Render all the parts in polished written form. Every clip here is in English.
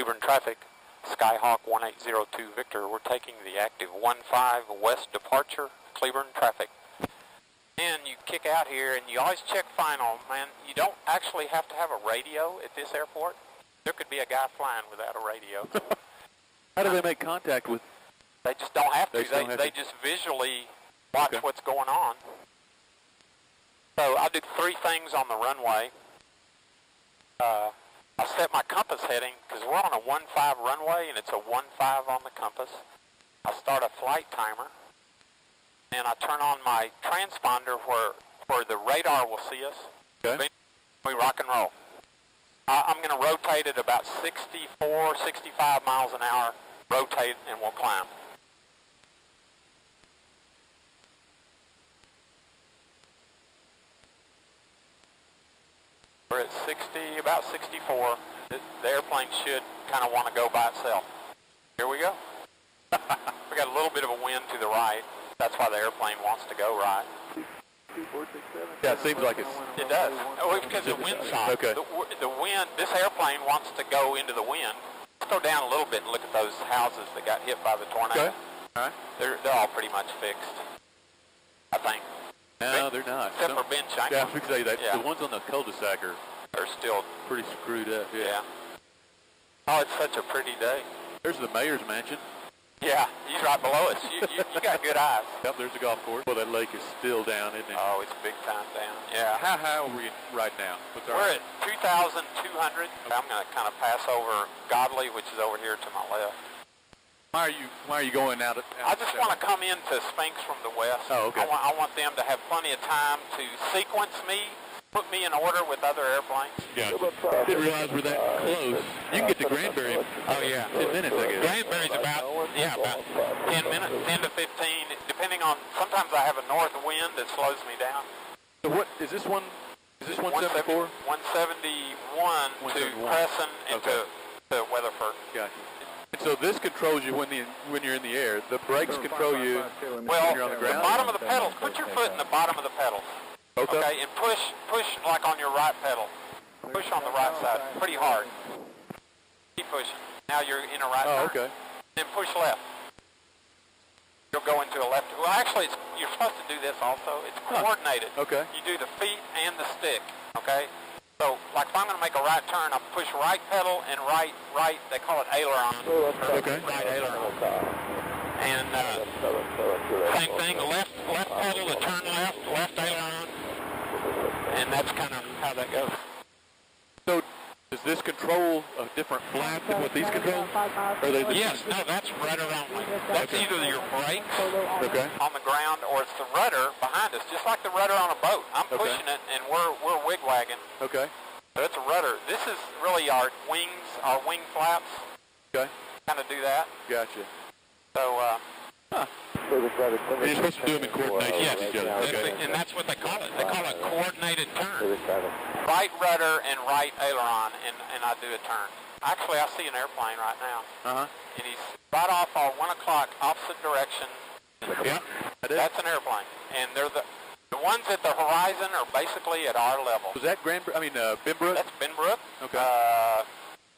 Cleburne traffic, Skyhawk 1802 Victor. We're taking the active 15 west departure, Cleburne traffic. And you kick out here and you always check final, man. You don't actually have to have a radio at this airport. There could be a guy flying without a radio. How do they make contact with? They just don't have to. They just visually watch what's going on. So I'll do 3 things on the runway. I'll set my compass heading because we're on a 15 runway and it's a 15 on the compass. I'll start a flight timer and I turn on my transponder where the radar will see us. Okay. We rock and roll. I'm going to rotate at about 64, 65 miles an hour. Rotate and we'll climb. We're at 60, about 64. The airplane should kind of want to go by itself. Here we go. We got a little bit of a wind to the right. That's why the airplane wants to go right. Yeah, it seems like it's... It does. Oh, because of the wind side. Okay. The wind, this airplane wants to go into the wind. Let's go down a little bit and look at those houses that got hit by the tornado. Okay. All right. They're all pretty much fixed, I think. No, they're not. Except for Ben Shanklin. Yeah, I was going to say that. Yeah. The ones on the cul-de-sac are still pretty screwed up. Yeah. Oh, it's such a pretty day. There's the mayor's mansion. Yeah, he's right below us. You got good eyes. Yep, there's the golf course. Well, that lake is still down, isn't it? Oh, it's big time down. Yeah. How high are we right now? We're at 2,200. Okay. I'm going to kind of pass over Godley, which is over here to my left. Why are you going out? I just want to come into Spinks from the west. Oh, okay. I want them to have plenty of time to sequence me, put me in order with other airplanes. Yeah. I didn't realize we're that close. You can get to Granbury. Oh, yeah. 10 minutes, I guess. Granbury's about 10 minutes, 10 to 15, depending on, sometimes I have a north wind that slows me down. So what, is this 174? 171 to Crescent and to Weatherford. Gotcha. And so this controls you when you're in the air. The brakes control you when you're on the ground? The bottom of the pedals, put your foot in the bottom of the pedals. Okay, and push like on your right pedal. Push on the right side, pretty hard. Keep pushing. Now you're in a right turn. Okay. Then push left. You'll go into a left. Well, actually, you're supposed to do this also. It's coordinated. Okay. You do the feet and the stick, okay? So, like if I'm going to make a right turn, I'll push right pedal and right, they call it aileron. Okay. Right aileron. And same thing, left pedal to turn left aileron. And that's kind of how that goes. So, does this control a different flap than what these control? Or they Yes, no, that's rudder only. That's either your brakes on the ground or it's the rudder behind us, just like the rudder on a boat. I'm pushing it and we're wig-wagging. Okay. So it's a rudder. This is really our wings, our wing flaps. Okay. Kind of do that. Gotcha. So, You're supposed to do them in coordination with each other. Okay. And that's what they call it. They call it coordinated turn. Right rudder and right aileron, and I do a turn. Actually, I see an airplane right now. And he's right off our 1 o'clock opposite direction. Yeah, that's an airplane. And they're the ones at the horizon are basically at our level. Was that Benbrook? That's Benbrook. Okay.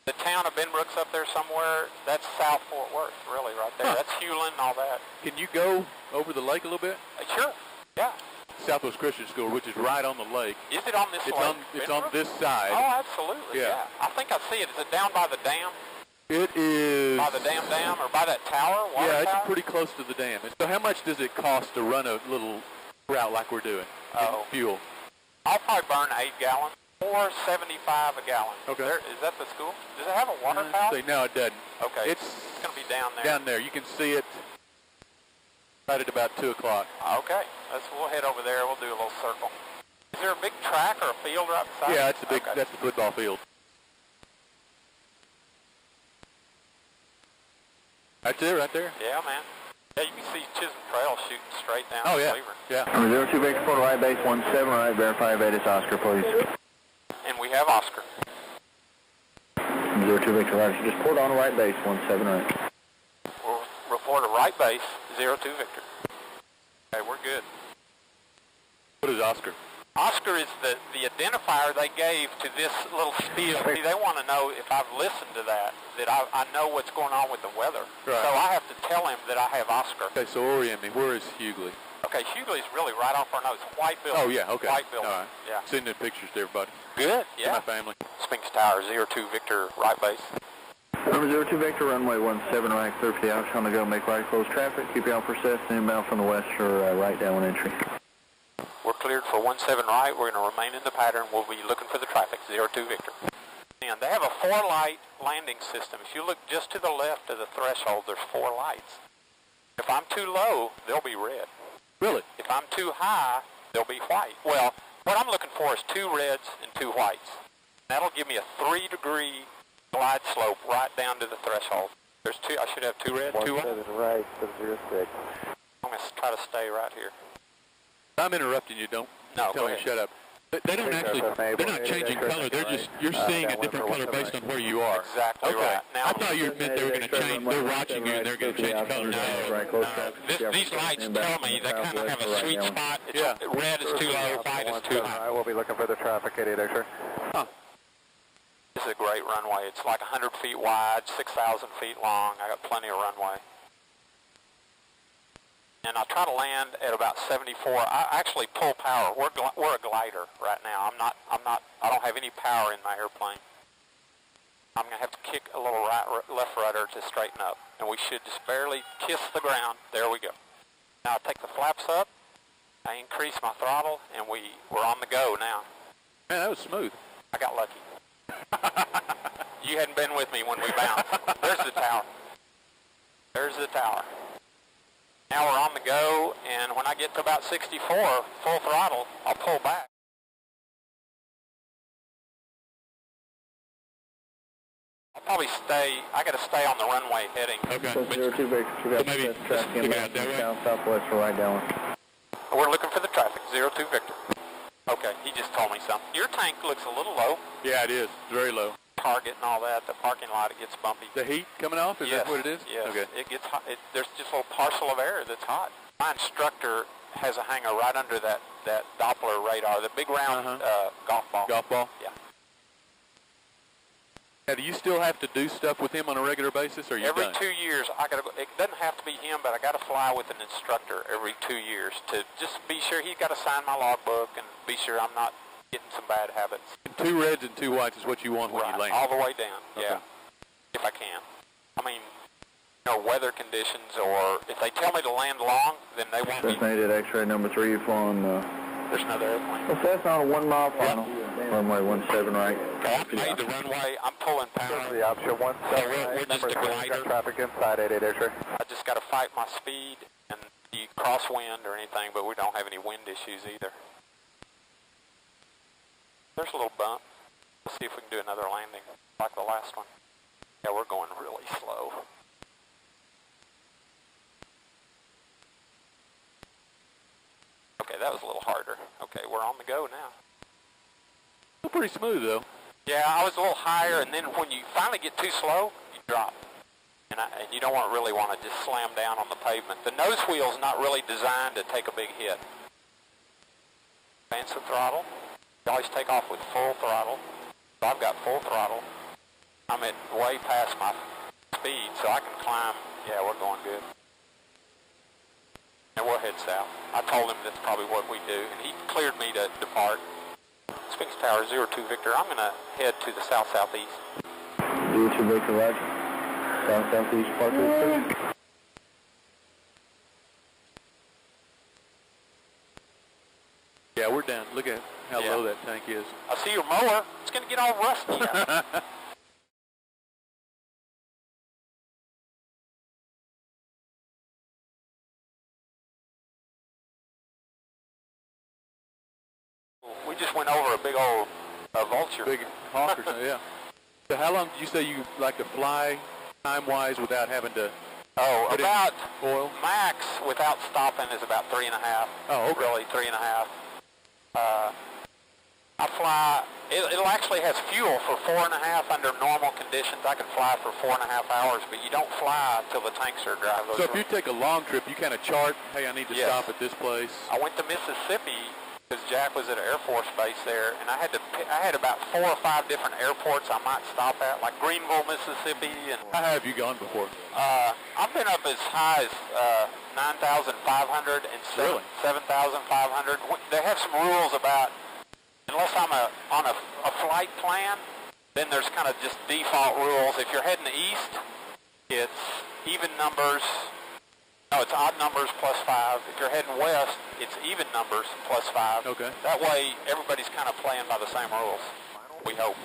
The town of Benbrook's up there somewhere. That's South Fort Worth, really, right there. That's Hewlin and all that. Can you go over the lake a little bit? Sure, yeah. Southwest Christian School, which is right on the lake. Is it on this lake? It's on this side. Oh, absolutely, yeah. I think I see it. Is it down by the dam? It is... By the dam or by that tower, water tower? It's pretty close to the dam. So how much does it cost to run a little route like we're doing in fuel? I'll probably burn 8 gallons. $4.75 a gallon. Okay. Is that the school? Does it have a water tower? No, it doesn't. Okay. It's going to be down there. Down there. You can see it right at about 2 o'clock. Okay. We'll head over there. We'll do a little circle. Is there a big track or a field right beside? Yeah, it's a big. That's the football field. Right there. Yeah, man. Yeah, you can see Chisholm Trail shooting straight down to Cleburne. Yeah. 02 Victor, Port right base 17 right, verify Vetus Oscar, please. And we have Oscar. 02 Victor, right, just port on right base 17 right. We'll report a right base 02 Victor. Okay, we're good. What is Oscar? Oscar is the identifier they gave to this little spiel. See, they want to know if I've listened to that I know what's going on with the weather. Right. So I have to tell him that I have Oscar. Okay, so orient me. Where is Hughley? Okay, Hughley's really right off our nose. White building. Oh, yeah, okay. White building. All right. Yeah. Sending pictures to everybody. Good, To yeah. my family. Spinks Tower, 02 Victor, right base. Number 02 Victor, runway 17 right, clear for the option on the go, make right, close traffic, keep you out for Cessna, inbound from the west or right down entry. We're cleared for 17 right. We're going to remain in the pattern. We'll be looking for the traffic, 02 Victor. And they have a 4-light landing system. If you look just to the left of the threshold, there's 4 lights. If I'm too low, they'll be red. Really? If I'm too high, they'll be white. Well, what I'm looking for is 2 reds and 2 whites. That'll give me a 3-degree glide slope right down to the threshold. There's 2. I should have 2 red, 2 white. 17 right, 706. I'm going to try to stay right here. I'm interrupting you. Don't No, tell go me ahead. to shut up. They don't actually, they're not changing color. They're just, you're seeing a different color based on where you are. Exactly Okay. right. Now, I thought you meant they were going to change, they're watching you and they're going to change color. These lights tell me they kind of have a sweet spot. Yeah. Red is too low, white is too high. We'll be looking for the traffic, 88 X-ray. Huh. This is a great runway. It's like 100 feet wide, 6,000 feet long. I got plenty of runway. And I try to land at about 74. I actually pull power. We're a glider right now. I don't have any power in my airplane. I'm going to have to kick a little left rudder to straighten up. And we should just barely kiss the ground. There we go. Now I take the flaps up. I increase my throttle, and we're on the go now. Man, that was smooth. I got lucky. You hadn't been with me when we bounced. There's the tower. There's the tower. Now we're on the go, and when I get to about 64, full throttle, I'll pull back. I'll probably stay, I got to stay on the runway heading. Okay. 02 Victor, we got maybe traffic inbound down southwest or right down. We're looking for the traffic, 02 Victor. Okay, he just told me something. Your tank looks a little low. Yeah, it is. It's very low. Target and all that, the parking lot, it gets bumpy. The heat coming off, is that what it is? Yes, Okay. it gets hot. There's just a little parcel of air that's hot. My instructor has a hanger right under that Doppler radar, the big round golf ball. Golf ball? Yeah. Now, do you still have to do stuff with him on a regular basis, or are you Every done? 2 years, I got to. It doesn't have to be him, but I got to fly with an instructor every 2 years to just be sure he's got to sign my logbook and be sure I'm not getting some bad habits. 2 reds and 2 whites is what you want when you land. All the way down. Okay. Yeah, if I can. I mean, weather conditions, or if they tell me to land long, then they won't be. Cessna 88 X-ray number 3, you're flying. There's another airplane. Well, Cessna on a 1 mile final. Runway 17 right. I made the runway. I'm pulling power. The option 17 we're right. just a glider. Traffic inside 88 X-ray. I just got to fight my speed and the crosswind or anything, but we don't have any wind issues either. There's a little bump. Let's see if we can do another landing like the last one. Yeah, we're going really slow. Okay, that was a little harder. Okay, we're on the go now. Pretty smooth, though. Yeah, I was a little higher, and then when you finally get too slow, you drop. And you don't really want to just slam down on the pavement. The nose wheel's not really designed to take a big hit. Advance the throttle. You always take off with full throttle. So I've got full throttle. I'm at way past my speed, so I can climb. Yeah, we're going good. And we'll head south. I told him that's probably what we do, and he cleared me to depart. Spinks Tower, 02 Victor. I'm going to head to the south-southeast. 02 Victor, roger. South-southeast, Park. Yeah, we're down. Look at how low that tank is. I see your mower. It's going to get all rusty. We just went over a big old vulture. Big hawk or something, yeah. So how long did you say you like to fly time-wise without having to put about in oil? max without stopping is about 3.5. Oh, okay. Really, 3.5. I fly, it actually has fuel for 4.5 under normal conditions. I can fly for 4.5 hours, but you don't fly till the tanks are dry. So if you take a long trip, you kind of chart, hey, I need to stop at this place. I went to Mississippi because Jack was at an Air Force base there, and I had about 4 or 5 different airports I might stop at, like Greenville, Mississippi. And how have you gone before? I've been up as high as 9,500 and Really? 7,500. They have some rules about, unless I'm on a flight plan, then there's kind of just default rules. If you're heading east, it's even numbers. No, it's odd numbers plus 5. If you're heading west, it's even numbers plus 5. Okay. That way, everybody's kind of playing by the same rules, we hope.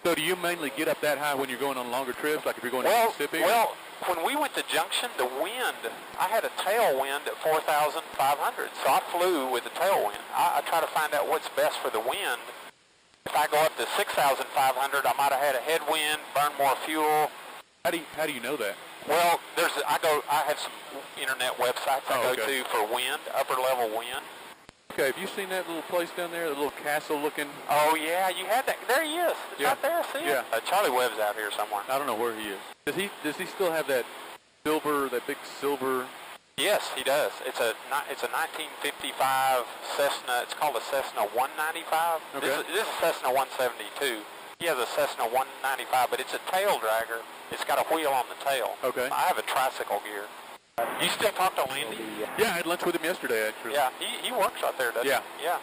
So do you mainly get up that high when you're going on longer trips, like if you're going to Mississippi? Well, when we went to Junction, the wind, I had a tailwind at 4,500, so I flew with the tailwind. I try to find out what's best for the wind. If I go up to 6,500, I might have had a headwind, burn more fuel. How do you know that? Well, I have some internet websites I go to for wind, upper level wind. Okay, have you seen that little place down there, the little castle looking? Oh yeah, you had that. There he is. It's out there. See yeah. it? Charlie Webb's out here somewhere. I don't know where he is. Does he still have that big silver? Yes, he does. It's a 1955 Cessna. It's called a Cessna 195. Okay. This is Cessna 172. He has a Cessna 195, but it's a tail dragger. It's got a wheel on the tail. Okay. I have a tricycle gear. You still talk to Landy? Yeah, I had lunch with him yesterday, actually. Yeah, he works right there, doesn't he? Yeah.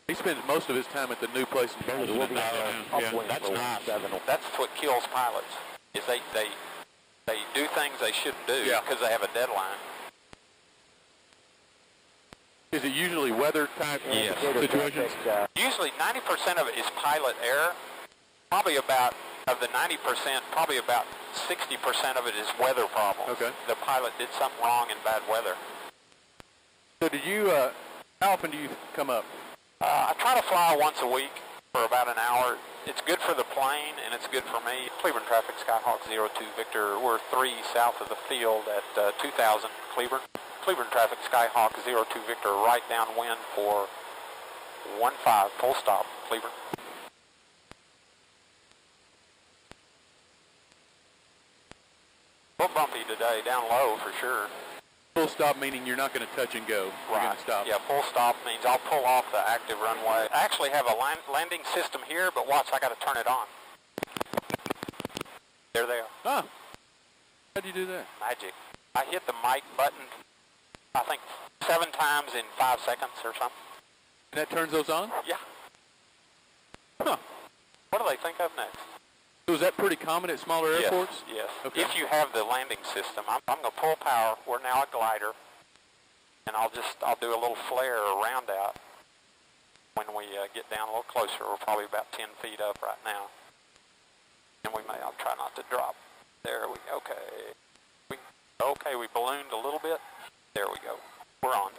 He spends most of his time at the new place in Burleson. That's nice. That's what kills pilots, is they do things they shouldn't do because they have a deadline. Is it usually weather type situations? Usually 90% of it is pilot error. Probably about, of the 90%, probably about 60% of it is weather problems. Okay. The pilot did something wrong in bad weather. So how often do you come up? I try to fly once a week for about an hour. It's good for the plane, and it's good for me. Cleburne traffic, Skyhawk 02 Victor. We're 3 south of the field at 2,000 Cleburne. Cleburne traffic, Skyhawk 02 Victor, right downwind for 15, full stop, Cleburne. A little bumpy today, down low for sure. Full stop meaning you're not going to touch and go. You're going to stop. Yeah, full stop means I'll pull off the active runway. I actually have a landing system here, but watch, I got to turn it on. There they are. Huh. How'd you do that? Magic. I hit the mic button, I think 7 times in 5 seconds or something. And that turns those on? Yeah. Huh. What do they think of next? So is that pretty common at smaller airports? Yes. Okay. If you have the landing system, I'm going to pull power. We're now a glider, and I'll do a little flare or round out when we get down a little closer. We're probably about 10 feet up right now, and I'll try not to drop. There we go. Okay, we ballooned a little bit. There we go.